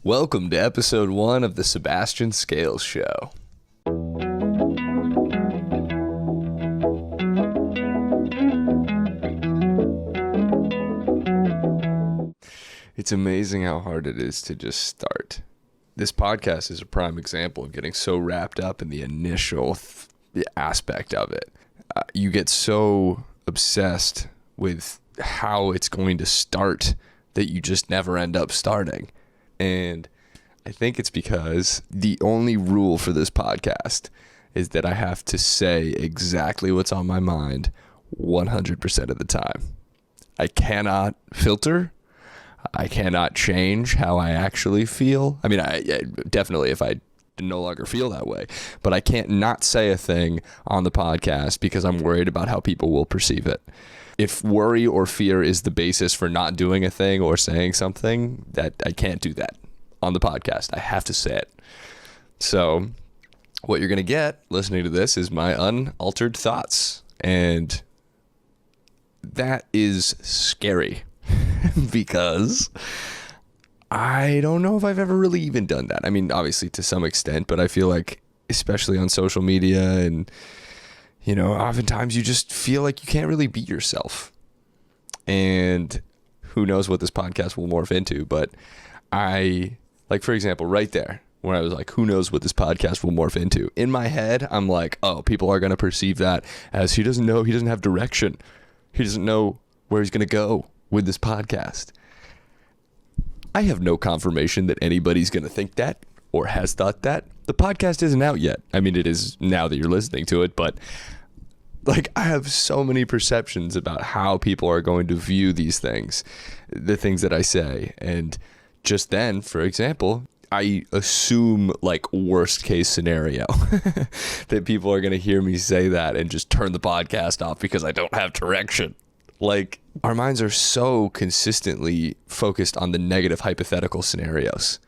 Welcome to episode 1 of the Sebastian Scales Show. It's amazing how hard it is to just start. This podcast is a prime example of getting so wrapped up in the initial aspect of it. You get so obsessed with how it's going to start that you just never end up starting. And I think it's because the only rule for this podcast is that I have to say exactly what's on my mind 100% of the time. I cannot filter. I cannot change how I actually feel. I mean, I definitely if I no longer feel that way, but I can't not say a thing on the podcast because I'm worried about how people will perceive it. If worry or fear is the basis for not doing a thing or saying something, that I can't do that on the podcast. I have to say it. So what you're going to get listening to this is my unaltered thoughts. And that is scary because I don't know if I've ever really even done that. I mean, obviously to some extent, but I feel like especially on social media and oftentimes you just feel like you can't really be yourself. And who knows what this podcast will morph into, but for example, right there, when I was like, who knows what this podcast will morph into? In my head, I'm like, oh, people are going to perceive that as he doesn't have direction. He doesn't know where he's going to go with this podcast. I have no confirmation that anybody's going to think that or has thought that. The podcast isn't out yet. I mean, it is now that you're listening to it, but I have so many perceptions about how people are going to view these things, the things that I say. And just then, for example, I assume worst case scenario that people are going to hear me say that and just turn the podcast off because I don't have direction. Our minds are so consistently focused on the negative hypothetical scenarios,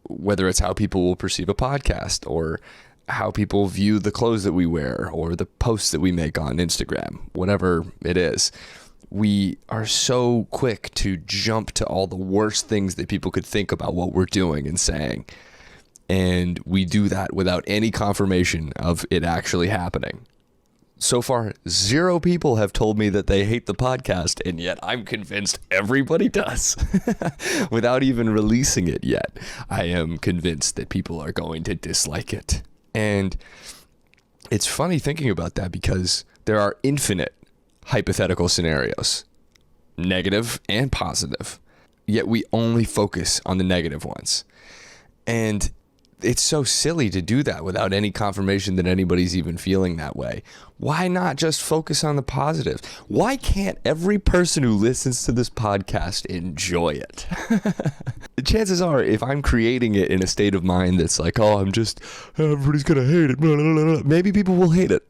whether it's how people will perceive a podcast or how people view the clothes that we wear or the posts that we make on Instagram, whatever it is. We are so quick to jump to all the worst things that people could think about what we're doing and saying. And we do that without any confirmation of it actually happening. So far, 0 people have told me that they hate the podcast, and yet I'm convinced everybody does. Without even releasing it yet, I am convinced that people are going to dislike it. And it's funny thinking about that because there are infinite hypothetical scenarios, negative and positive, yet we only focus on the negative ones. And it's so silly to do that without any confirmation that anybody's even feeling that way. Why not just focus on the positive? Why can't every person who listens to this podcast enjoy it? The chances are, if I'm creating it in a state of mind that's like, oh, everybody's going to hate it, blah, blah, blah, blah, maybe people will hate it.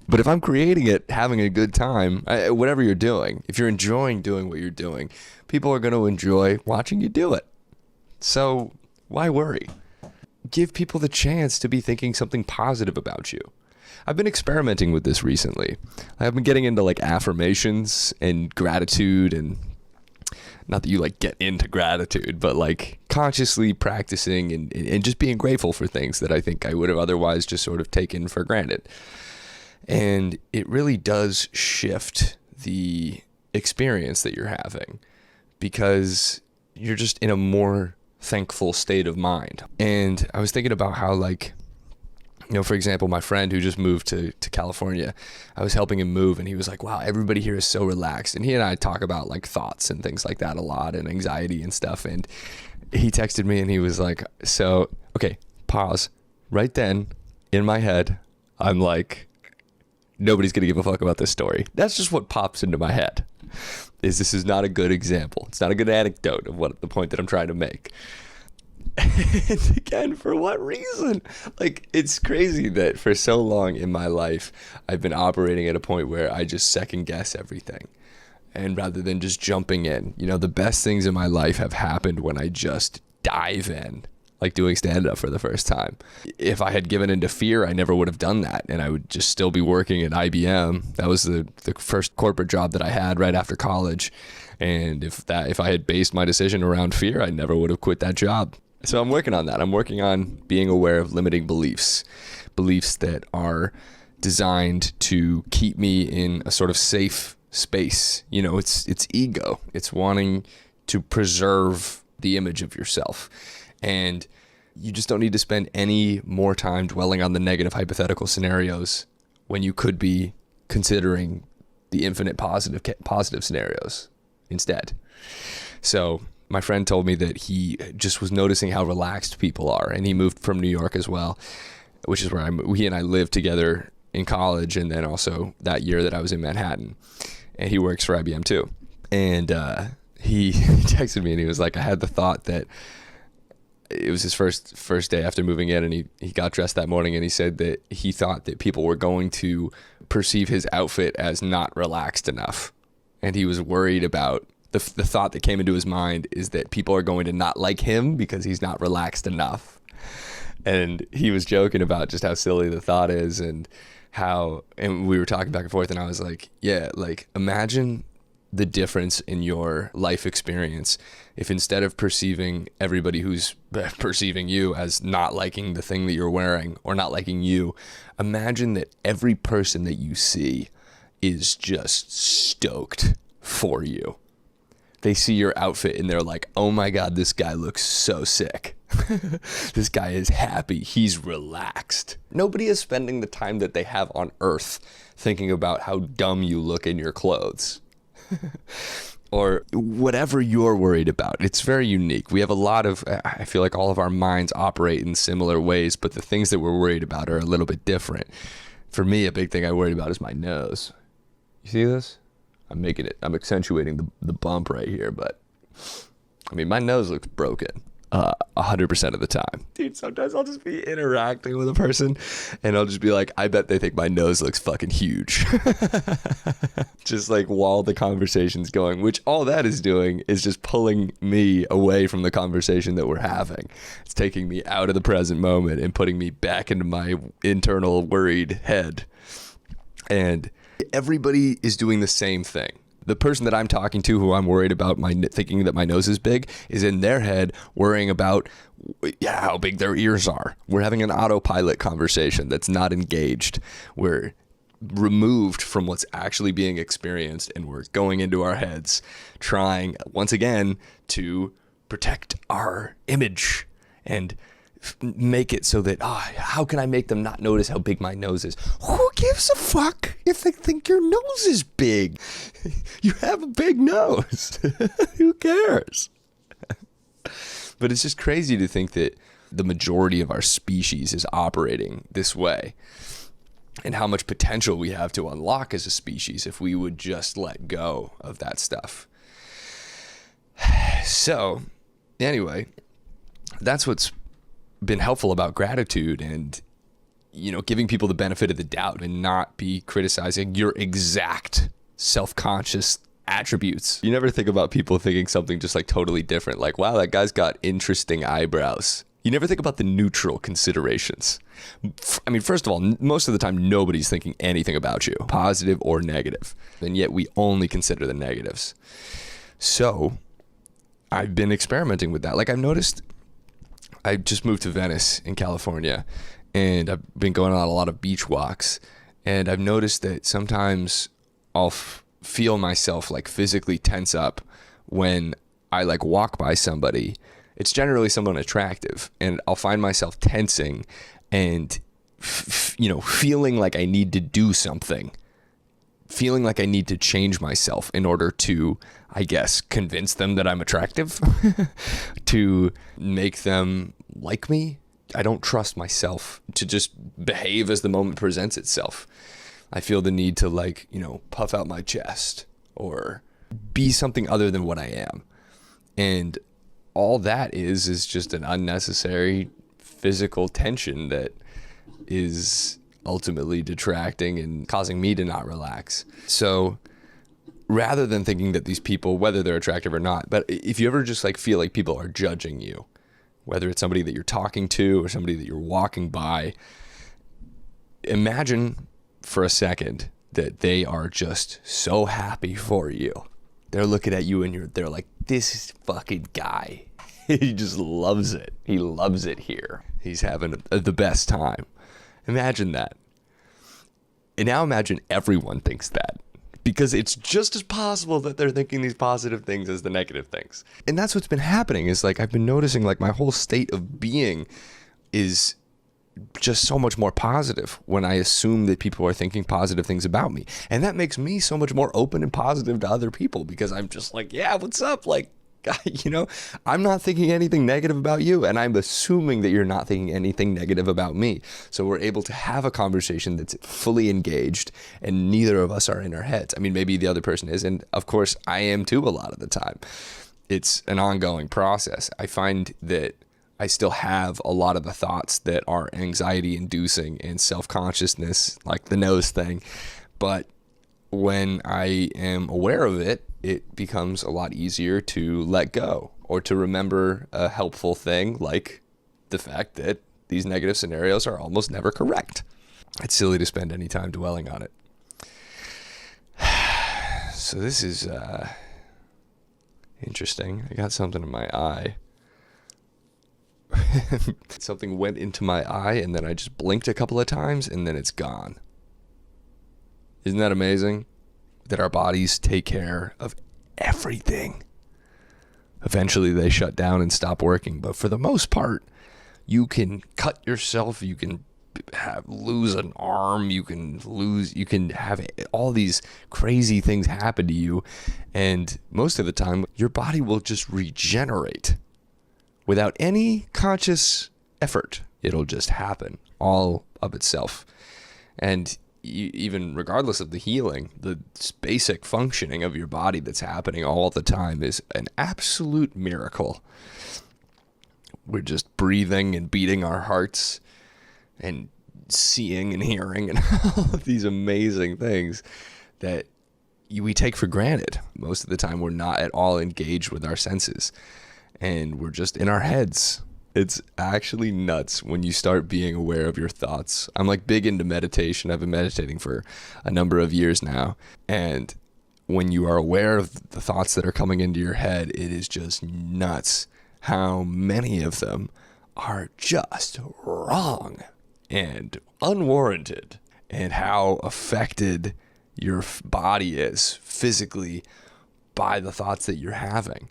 But if I'm creating it, having a good time, whatever you're doing, if you're enjoying doing what you're doing, people are going to enjoy watching you do it. So why worry? Give people the chance to be thinking something positive about you. I've been experimenting with this recently. I've been getting into affirmations and gratitude, and not that you get into gratitude, but consciously practicing and just being grateful for things that I think I would have otherwise just sort of taken for granted. And it really does shift the experience that you're having because you're just in a more thankful state of mind. And I was thinking about how for example, my friend who just moved to California, I was helping him move and he was like, wow, everybody here is so relaxed. And he and I talk about thoughts and things like that a lot and anxiety and stuff. And he texted me and he was like, so, okay, pause. Right then in my head, I'm like, nobody's going to give a fuck about this story. That's just what pops into my head. This is not a good example. It's not a good anecdote of what the point that I'm trying to make. And again, for what reason? It's crazy that for so long in my life, I've been operating at a point where I just second guess everything. And rather than just jumping in, the best things in my life have happened when I just dive in. Doing stand-up for the first time. If I had given into fear, I never would have done that, and I would just still be working at IBM. That was the first corporate job that I had right after college, and if I had based my decision around fear, I never would have quit that job. So I'm working on that. I'm working on being aware of limiting beliefs that are designed to keep me in a sort of safe space. You know, it's ego. It's wanting to preserve the image of yourself. And you just don't need to spend any more time dwelling on the negative hypothetical scenarios when you could be considering the infinite positive scenarios instead. So my friend told me that he just was noticing how relaxed people are, and he moved from New York as well, which is where he and I lived together in college, and then also that year that I was in Manhattan, and he works for IBM too. And he texted me and he was like, I had the thought that it was his first day after moving in, and he got dressed that morning, and he said that he thought that people were going to perceive his outfit as not relaxed enough. And he was worried about the thought that came into his mind is that people are going to not like him because he's not relaxed enough. And he was joking about just how silly the thought is, and we were talking back and forth, and I was like, yeah, like imagine the difference in your life experience if instead of perceiving everybody who's perceiving you as not liking the thing that you're wearing or not liking you, imagine that every person that you see is just stoked for you. They see your outfit and they're like, oh my God, this guy looks so sick. This guy is happy. He's relaxed. Nobody is spending the time that they have on earth thinking about how dumb you look in your clothes. Or whatever you're worried about. It's very unique. We have I feel like all of our minds operate in similar ways, but the things that we're worried about are a little bit different. For me, a big thing I worry about is my nose. You see this? I'm accentuating the bump right here, but I mean, my nose looks broken 100% of the time. Dude, sometimes I'll just be interacting with a person and I'll just be like, I bet they think my nose looks fucking huge. Just like while the conversation's going, which all that is doing is just pulling me away from the conversation that we're having. It's taking me out of the present moment and putting me back into my internal worried head. And everybody is doing the same thing. The person that I'm talking to who I'm worried about thinking that my nose is big is in their head worrying about how big their ears are. We're having an autopilot conversation that's not engaged. We're removed from what's actually being experienced, and we're going into our heads trying once again to protect our image and make it so that how can I make them not notice how big my nose is? Who gives a fuck if they think your nose is big? You have a big nose. Who cares? But it's just crazy to think that the majority of our species is operating this way, and how much potential we have to unlock as a species if we would just let go of that stuff. So anyway, that's what's been helpful about gratitude, and giving people the benefit of the doubt and not be criticizing your exact self-conscious attributes. You never think about people thinking something just like totally different, like, wow, that guy's got interesting eyebrows. You never think about the neutral considerations. I mean, first of all, most of the time nobody's thinking anything about you, positive or negative, and yet we only consider the negatives. So I've been experimenting with that. Like, I've noticed, I just moved to Venice in California, and I've been going on a lot of beach walks, and I've noticed that sometimes I'll feel myself like physically tense up when I like walk by somebody. It's generally someone attractive, and I'll find myself tensing and feeling like I need to do something, feeling like I need to change myself in order to, I guess, convince them that I'm attractive, to make them like me. I don't trust myself to just behave as the moment presents itself. I feel the need to puff out my chest or be something other than what I am. And all that is just an unnecessary physical tension that is ultimately detracting and causing me to not relax. So rather than thinking that these people, whether they're attractive or not, but if you ever just feel like people are judging you, whether it's somebody that you're talking to or somebody that you're walking by, imagine for a second that they are just so happy for you. They're looking at you and they're like, this fucking guy. He just loves it. He loves it here. He's having the best time. Imagine that. And now imagine everyone thinks that, because it's just as possible that they're thinking these positive things as the negative things. And that's what's been happening, is like I've been noticing like my whole state of being is just so much more positive when I assume that people are thinking positive things about me. And that makes me so much more open and positive to other people, because I'm just like, yeah, what's up? Like, you know, I'm not thinking anything negative about you, and I'm assuming that you're not thinking anything negative about me. So we're able to have a conversation that's fully engaged, and neither of us are in our heads. I mean, maybe the other person is, and of course I am too a lot of the time. It's an ongoing process. I find that I still have a lot of the thoughts that are anxiety inducing and self-consciousness, like the nose thing. But when I am aware of it, it becomes a lot easier to let go, or to remember a helpful thing, like the fact that these negative scenarios are almost never correct. It's silly to spend any time dwelling on it. So this is interesting. I got something in my eye. Something went into my eye, and then I just blinked a couple of times, and then it's gone. Isn't that amazing? That our bodies take care of everything. Eventually they shut down and stop working, but for the most part, you can cut yourself, you can lose an arm, you can have all these crazy things happen to you, and most of the time your body will just regenerate without any conscious effort. It'll just happen all of itself. And even regardless of the healing, the basic functioning of your body that's happening all the time is an absolute miracle. We're just breathing and beating our hearts and seeing and hearing and all of these amazing things that we take for granted. Most of the time we're not at all engaged with our senses, and we're just in our heads. It's actually nuts when you start being aware of your thoughts. I'm like big into meditation. I've been meditating for a number of years now. And when you are aware of the thoughts that are coming into your head, it is just nuts how many of them are just wrong and unwarranted, and how affected your body is physically by the thoughts that you're having.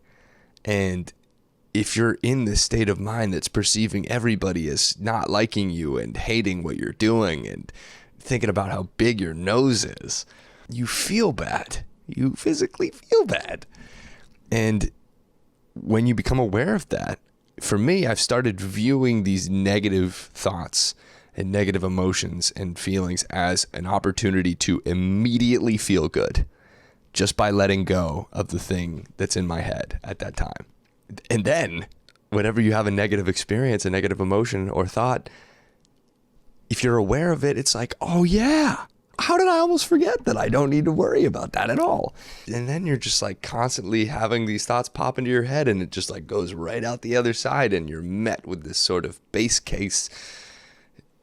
And if you're in this state of mind that's perceiving everybody as not liking you and hating what you're doing and thinking about how big your nose is, you feel bad. You physically feel bad. And when you become aware of that, for me, I've started viewing these negative thoughts and negative emotions and feelings as an opportunity to immediately feel good just by letting go of the thing that's in my head at that time. And then whenever you have a negative experience, a negative emotion or thought, if you're aware of it, it's like, oh yeah, how did I almost forget that I don't need to worry about that at all? And then you're just like constantly having these thoughts pop into your head, and it just like goes right out the other side, and you're met with this sort of base case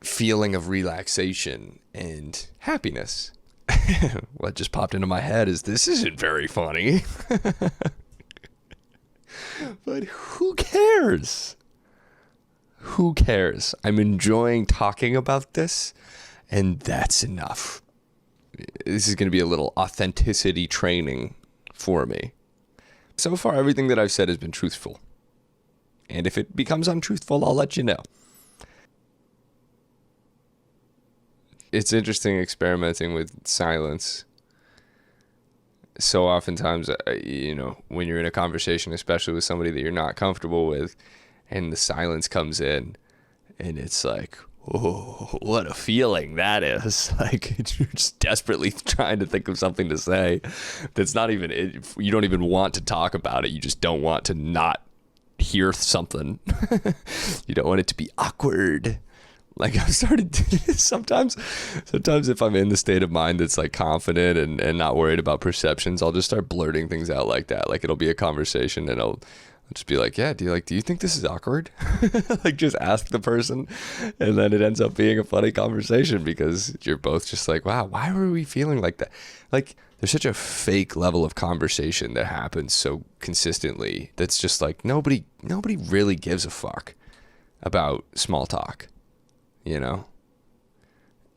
feeling of relaxation and happiness. What just popped into my head is, this isn't very funny. But who cares? Who cares? I'm enjoying talking about this, and that's enough. This is going to be a little authenticity training for me. So far, everything that I've said has been truthful. And if it becomes untruthful, I'll let you know. It's interesting experimenting with silence. So oftentimes, when you're in a conversation, especially with somebody that you're not comfortable with, and the silence comes in, and it's like, oh, what a feeling that is. Like, you're just desperately trying to think of something to say that's not even, you don't even want to talk about it. You just don't want to not hear something. You don't want it to be awkward. Like, I've started to, sometimes if I'm in the state of mind that's like confident and not worried about perceptions, I'll just start blurting things out like that. Like, it'll be a conversation and I'll just be like, yeah, do you think this is awkward? Like, just ask the person, and then it ends up being a funny conversation because you're both just like, wow, why were we feeling like that? Like, there's such a fake level of conversation that happens so consistently that's just like nobody really gives a fuck about small talk, you know?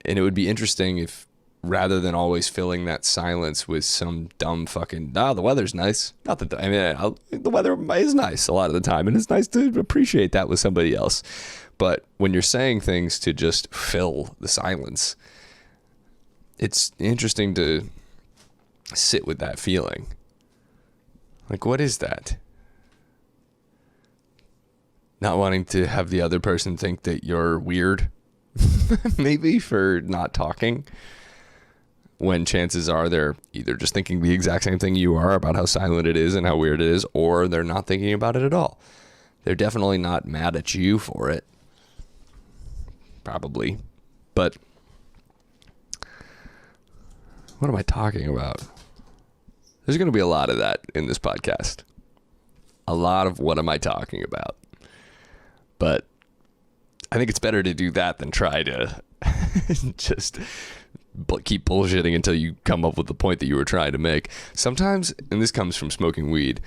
And it would be interesting if, rather than always filling that silence with some dumb fucking, the weather's nice. Not that, the weather is nice a lot of the time, and it's nice to appreciate that with somebody else. But when you're saying things to just fill the silence, it's interesting to sit with that feeling. Like, what is that? Not wanting to have the other person think that you're weird, maybe, for not talking, when chances are they're either just thinking the exact same thing you are about how silent it is and how weird it is, or they're not thinking about it at all. They're definitely not mad at you for it. Probably. But what am I talking about? There's going to be a lot of that in this podcast. A lot of what am I talking about? But I think it's better to do that than try to just keep bullshitting until you come up with the point that you were trying to make. Sometimes, and this comes from smoking weed,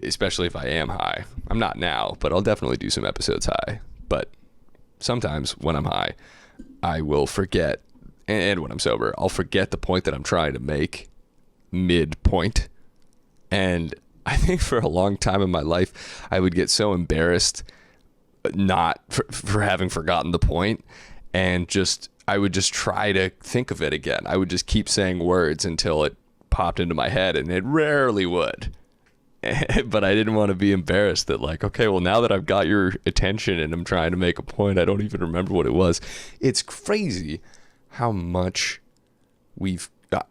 especially if I am high. I'm not now, but I'll definitely do some episodes high. But sometimes when I'm high, I will forget, and when I'm sober, I'll forget the point that I'm trying to make midpoint. And I think for a long time in my life, I would get so embarrassed not for having forgotten the point, and I would just try to think of it again. I would just keep saying words until it popped into my head, and it rarely would. But I didn't want to be embarrassed that, like, okay, well, now that I've got your attention and I'm trying to make a point, I don't even remember what it was. It's crazy how much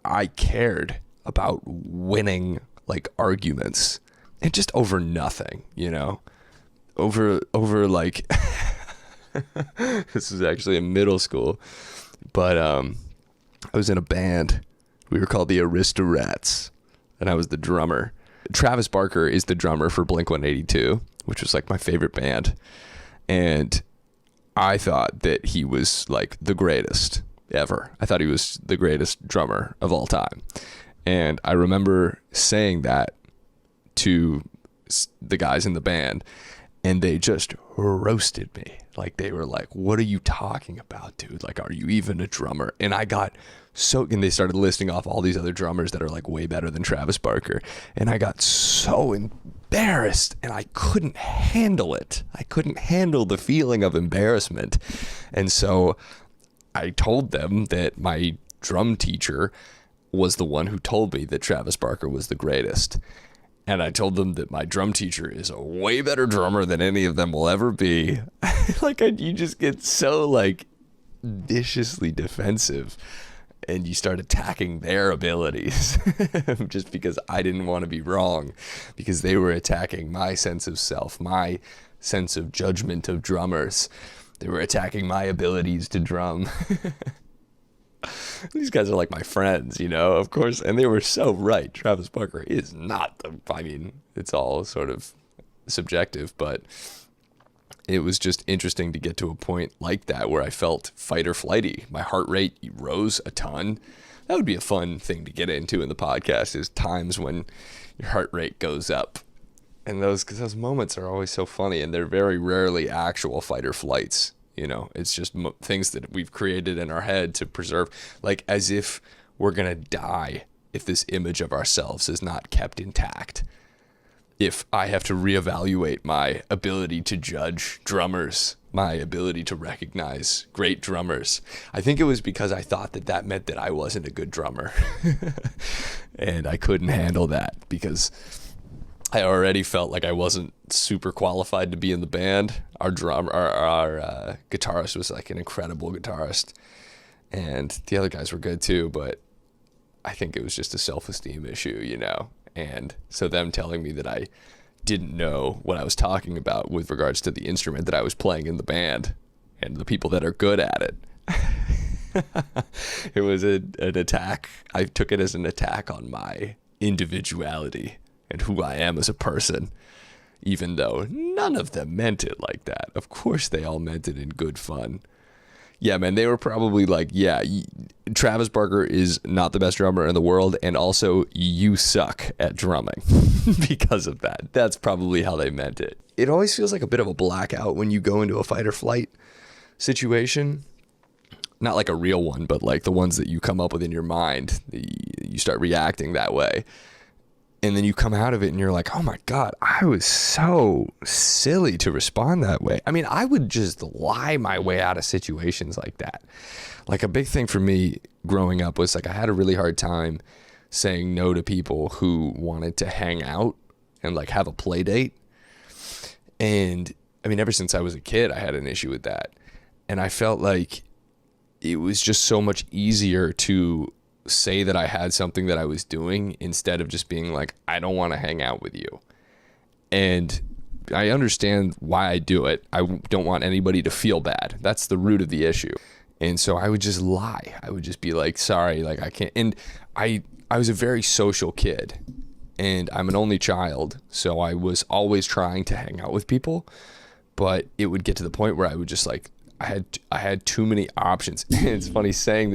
I cared about winning, like, arguments, and just over nothing, you know, over like, this was actually in middle school, but I was in a band. We were called the Aristorats, and I was the drummer. Travis Barker is the drummer for Blink-182, which was like my favorite band, and I thought that he was like the greatest ever. I thought he was the greatest drummer of all time. And I remember saying that to the guys in the band, and they just roasted me. Like, they were like, what are you talking about, dude? Like, are you even a drummer? And and they started listing off all these other drummers that are like way better than Travis Barker. And I got so embarrassed, and I couldn't handle it. I couldn't handle the feeling of embarrassment. And so I told them that my drum teacher was the one who told me that Travis Barker was the greatest. And I told them that my drum teacher is a way better drummer than any of them will ever be. You just get so, like, viciously defensive, and you start attacking their abilities just because I didn't want to be wrong, because they were attacking my sense of self, my sense of judgment of drummers. They were attacking my abilities to drum. These guys are like my friends, you know, of course, and they were so right. Travis Barker is not it's all sort of subjective, but it was just interesting to get to a point like that where I felt fight or flighty. My heart rate rose a ton. That would be a fun thing to get into in the podcast, is times when your heart rate goes up. And because those moments are always so funny, and they're very rarely actual fight or flights. You know, it's just things that we've created in our head to preserve, like as if we're going to die if this image of ourselves is not kept intact. If I have to reevaluate my ability to judge drummers, my ability to recognize great drummers, I think it was because I thought that meant that I wasn't a good drummer. And I couldn't handle that because I already felt like I wasn't super qualified to be in the band. Our guitarist was like an incredible guitarist, and the other guys were good too, but I think it was just a self-esteem issue, you know? And so them telling me that I didn't know what I was talking about with regards to the instrument that I was playing in the band and the people that are good at it. It was an attack. I took it as an attack on my individuality and who I am as a person. even though none of them meant it like that. Of course they all meant it in good fun. Yeah, man, they were probably like, yeah, Travis Barker is not the best drummer in the world, and also you suck at drumming because of that. That's probably how they meant it. It always feels like a bit of a blackout when you go into a fight or flight situation. Not like a real one, but like the ones that you come up with in your mind. You start reacting that way. And then you come out of it and you're like, oh my God, I was so silly to respond that way. I mean, I would just lie my way out of situations like that. Like a big thing for me growing up was like I had a really hard time saying no to people who wanted to hang out and like have a play date. And I mean, ever since I was a kid, I had an issue with that. And I felt like it was just so much easier to say that I had something that I was doing instead of just being like, I don't want to hang out with you. And I understand why I do it. I don't want anybody to feel bad. That's the root of the issue. And so I would just lie. I would just be like, sorry, like I can't. And I was a very social kid, and I'm an only child. So I was always trying to hang out with people, but it would get to the point where I would just like, I had too many options. It's funny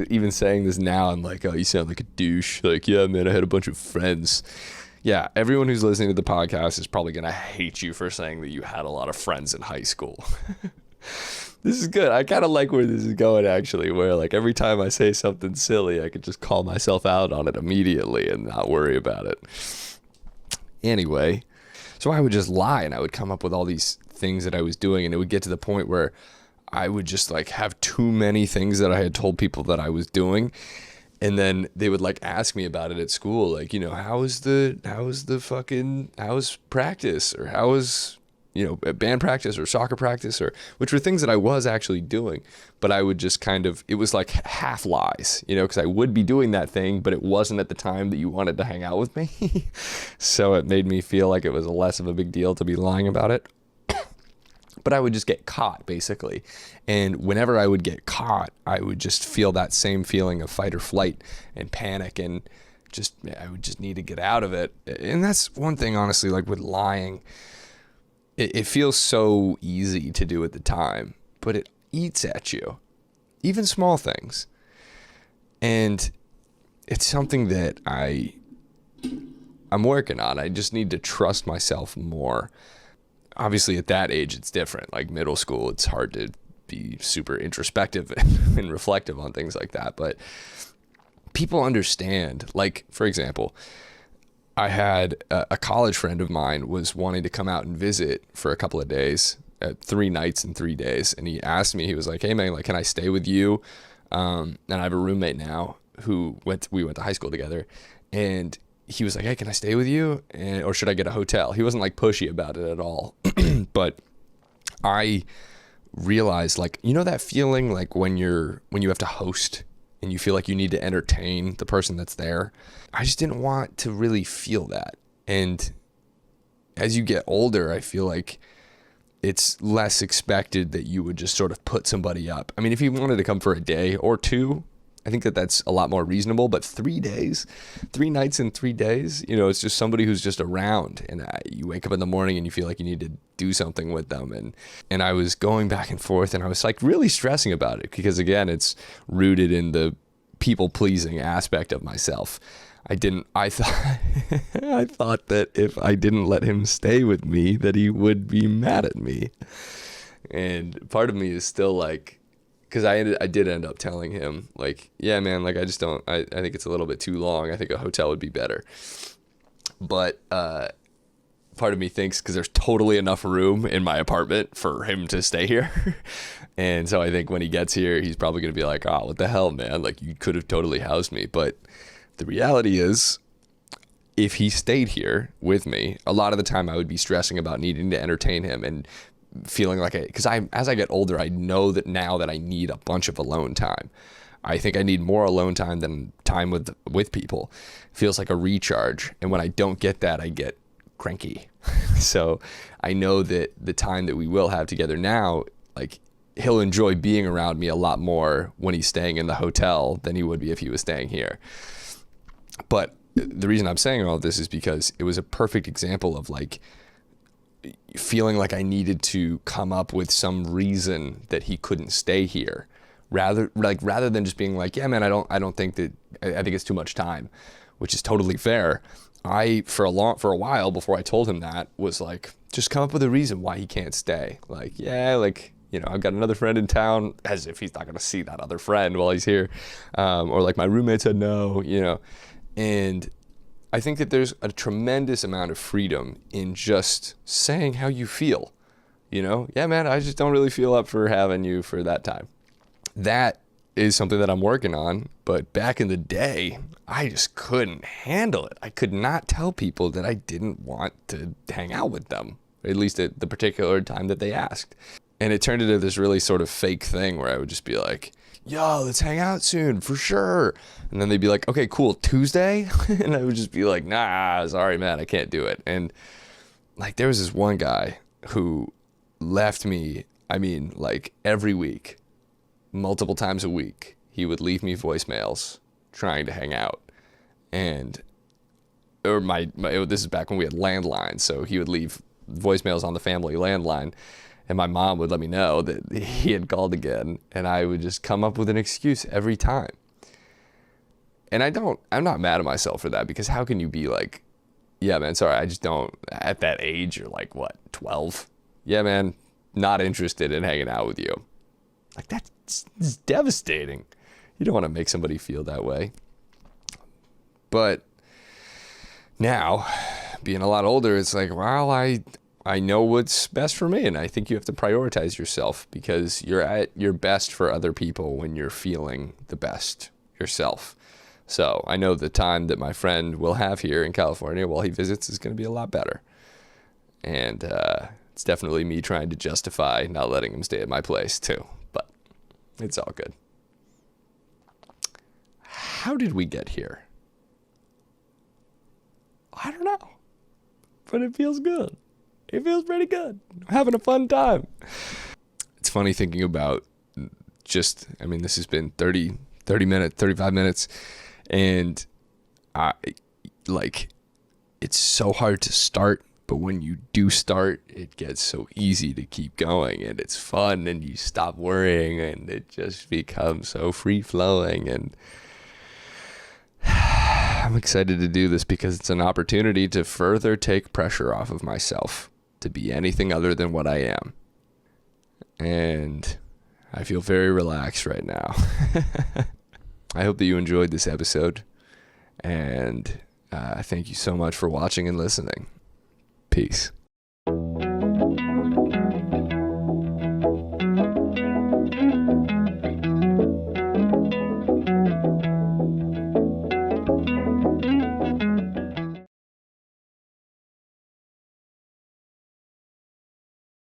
even saying this now, I'm like, oh, you sound like a douche. Like, yeah, man, I had a bunch of friends. Yeah, everyone who's listening to the podcast is probably going to hate you for saying that you had a lot of friends in high school. This is good. I kind of like where this is going, actually, where like every time I say something silly, I could just call myself out on it immediately and not worry about it. Anyway, so I would just lie, and I would come up with all these things that I was doing, and it would get to the point where I would just like have too many things that I had told people that I was doing. And then they would like ask me about it at school. Like, you know, how's practice, or how was, you know, band practice or soccer practice, or which were things that I was actually doing. But I would just kind of, it was like half lies, you know, because I would be doing that thing, but it wasn't at the time that you wanted to hang out with me. So it made me feel like it was less of a big deal to be lying about it. But I would just get caught, basically. And whenever I would get caught, I would just feel that same feeling of fight or flight and panic, and just I would just need to get out of it. And that's one thing, honestly, like with lying, it feels so easy to do at the time, but it eats at you, even small things. And it's something that I'm working on. I just need to trust myself more. Obviously at that age, it's different. Like middle school, it's hard to be super introspective and reflective on things like that. But people understand. Like, for example, I had a college friend of mine was wanting to come out and visit for a couple of days, 3 nights and 3 days. And he asked me, he was like, hey man, like, can I stay with you? And I have a roommate now we went to high school together, and he was like, hey, can I stay with you? Or should I get a hotel? He wasn't like pushy about it at all. But I realized, like, you know that feeling like when you have to host and you feel like you need to entertain the person that's there? I just didn't want to really feel that. And as you get older, I feel like it's less expected that you would just sort of put somebody up. I mean, if you wanted to come for a day or two, I think that's a lot more reasonable, but 3 days, 3 nights and 3 days, you know, it's just somebody who's just around, and you wake up in the morning and you feel like you need to do something with them. And I was going back and forth, and I was like really stressing about it because, again, it's rooted in the people pleasing aspect of myself. I thought I thought that if I didn't let him stay with me, that he would be mad at me. And part of me is still like, because I did end up telling him, like, yeah, man, like, I think it's a little bit too long. I think a hotel would be better. But part of me thinks, because there's totally enough room in my apartment for him to stay here. And so I think when he gets here, he's probably going to be like, oh, what the hell, man? Like, you could have totally housed me. But the reality is, if he stayed here with me, a lot of the time I would be stressing about needing to entertain him and feeling like because as I get older, I know that now that I need a bunch of alone time. I think I need more alone time than time with people. It feels like a recharge, and when I don't get that, I get cranky. So I know that the time that we will have together now, like, he'll enjoy being around me a lot more when he's staying in the hotel than he would be if he was staying here. But the reason I'm saying all of this is because it was a perfect example of, like, feeling like I needed to come up with some reason that he couldn't stay here, rather than just being like, yeah, man, I don't think that, I think it's too much time, which is totally fair. I, for a while before I told him that, was like, just come up with a reason why he can't stay. Like, yeah, like, you know, I've got another friend in town, as if he's not going to see that other friend while he's here. Or like, my roommate said no, you know. And I think that there's a tremendous amount of freedom in just saying how you feel. You know, yeah, man, I just don't really feel up for having you for that time. That is something that I'm working on. But back in the day, I just couldn't handle it. I could not tell people that I didn't want to hang out with them, at least at the particular time that they asked. And it turned into this really sort of fake thing where I would just be like, yo, let's hang out soon, for sure. And then they'd be like, okay, cool, Tuesday? And I would just be like, nah, sorry, man, I can't do it. And like, there was this one guy who left me, I mean, like every week, multiple times a week, he would leave me voicemails trying to hang out. And, or this is back when we had landlines, so he would leave voicemails on the family landline. And my mom would let me know that he had called again, and I would just come up with an excuse every time. And I'm not mad at myself for that, because how can you be like, yeah, man, sorry, I just don't, at that age, you're like, what, 12? Yeah, man, not interested in hanging out with you. Like, that's devastating. You don't want to make somebody feel that way. But now, being a lot older, it's like, well, I know what's best for me, and I think you have to prioritize yourself, because you're at your best for other people when you're feeling the best yourself. So I know the time that my friend will have here in California while he visits is going to be a lot better. And it's definitely me trying to justify not letting him stay at my place too, but it's all good. How did we get here? I don't know, but it feels good. It feels pretty good. I'm having a fun time. It's funny thinking about just, I mean, this has been 30 minutes, 35 minutes. And it's so hard to start, but when you do start, it gets so easy to keep going, and it's fun, and you stop worrying, and it just becomes so free flowing. And I'm excited to do this because it's an opportunity to further take pressure off of myself to be anything other than what I am. And I feel very relaxed right now. I hope that you enjoyed this episode, and thank you so much for watching and listening. Peace.